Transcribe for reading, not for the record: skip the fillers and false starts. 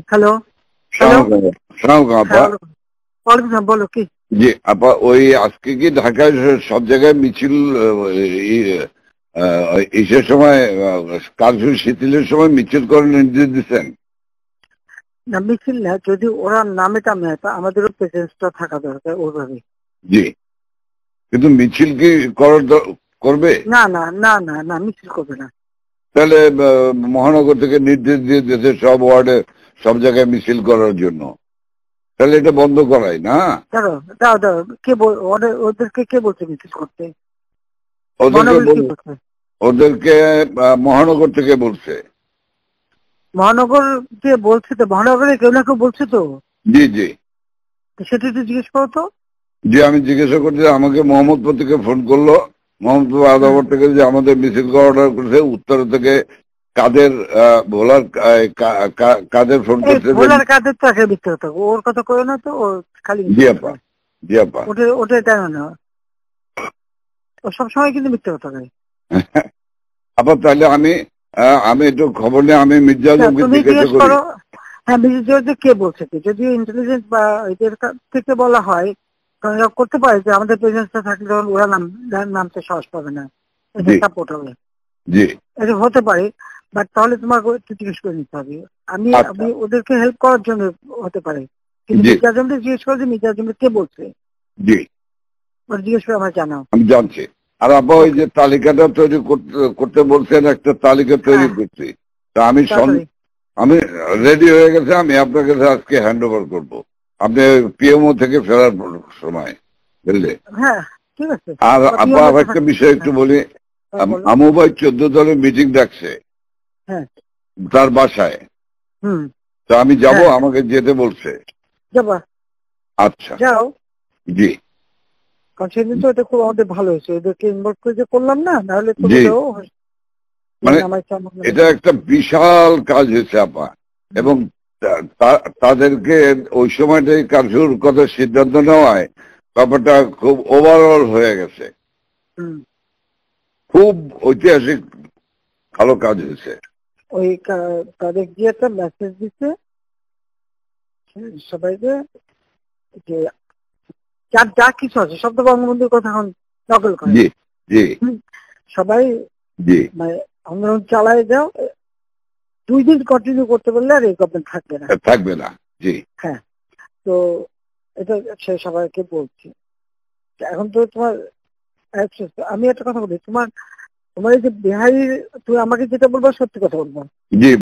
Hello hello হ্যাঁ ওয়ালাইকুম সালাম, বলো কি? জি আপা, ওই আজকে কি ঢাকায় সব জায়গায় মিছিল ইসের সময় কারফিউ শিথিলের সময় মিছিল করার নির্দেশ দিচ্ছেন? না, মিছিল না, যদি ওরা নামে টামে আমাদেরও প্রেজেন্সটা থাকা দরকার ওইভাবে। জি, কিন্তু মিছিল কি করবে? না না না না না, মিছিল করবে না। তাহলে মহানগর থেকে নির্দেশ দিয়ে দিয়েছে সব ওয়ার্ডে সব জায়গায় মিছিল করার জন্য, তাহলে এটা বন্ধ করাই না? দাঁড়ো দাও দাও, ওদেরকে কে বলছে মিছিল করতে? ওদেরকে মহানগর থেকে বলছে। মহানগর যে বলছে, তো মহানগরে কেউ না কেউ বলছে তো। জি জি, সেটা একটু জিজ্ঞেস করো তো। জি, আমি জিজ্ঞাসা করছি, আমাকে মোহাম্মদপুর থেকে ফোন করলো, মোহাম্মদপুর আদাবর থেকে, যে আমাদের মিছিল করা অর্ডার করেছে। উত্তর থেকে কাদের ভোলার কাদের ফোন করছে। ভোলার কাদের তো আসলে মিথ্যে কথা, ওর কথা কই না তো, ওর খালি জি আপা, জি আপা, ওটা কেন না, ও সবসময় কিন্তু মিথ্যে কথা কয়। আপা তাহলে আমি একটু খবর নিয়ে আমি মির্জা আলমকে জিজ্ঞাসা করি। হ্যাঁ, মির্জা কে বলছে কি, যদি ইন্টেলিজেন্স বা এদের থেকে বলা হয় করতে পারে যে আমাদের প্রেজেন্সটা থাকলে তখন ওরা নামতে সাহস পাবে না, এটা সাপোর্ট হবে। জি, এটা হতে পারে, বাট তাহলে তোমাকে একটু জিজ্ঞেস করে নিতে হবে। আমি ওদেরকে হেল্প করার জন্য হতে পারে, কিন্তু মির্জা আজমকে জিজ্ঞেস করে যে মির্জা আজমকে কে বলছে। জি, ওরা জিজ্ঞেস করে আমার জানাও। আমি জানছি। আর আপা ওই যে তালিকাটা তৈরি করতে বলছেন, একটা তালিকা তৈরি করছি, তা আমি রেডি হয়ে গেছে, আমি আপনাকে আজকে হ্যান্ড ওভার করবো, আপনি পিএমও থেকে ফেরার সময়, বুঝলে? হ্যাঁ ঠিক আছে। আর আপা একটা বিষয় একটু বলি, আমু ভাই 14 দলের মিটিং ডাকছে তার বাসায়, তো আমি যাব, আমাকে যেতে বলছে। যাবা? আচ্ছা যাও। জি, কারণ সেদিন তো এটা খুব আমাদের ভালো হয়েছে, ওদেরকে ইনভলভ করে যে করলাম না, নাহলে তো মানে এটা একটা বিশাল কাজ হয়েছে আপা। এবং তাদেরকে ওই সময়টাই কারফিউর কথা সিদ্ধান্ত নেওয়ায় ব্যাপারটা খুব ওভারঅল হয়ে গেছে, খুব ঐতিহাসিক ভালো কাজ হয়েছে। ওই তাদের গিয়ে একটা মেসেজ দিচ্ছে সবাইকে যে যার যা কিছু আছে সব তো বঙ্গবন্ধুর কথা এখন নকল করে। জি জি, সবাই জি, মানে আন্দোলন চালায় যাও, 2 দিন কন্টিনিউ করতে পারলে আর এই গভর্নমেন্ট থাকবে না। জি হ্যাঁ, তো এটা সে সবাইকে বলছি। এখন তো তোমার আমি একটা কথা বলি, তোমার এই যে বিহারি, তুমি আমাকে যেটা বলবো সত্যি কথা বলবো। জি।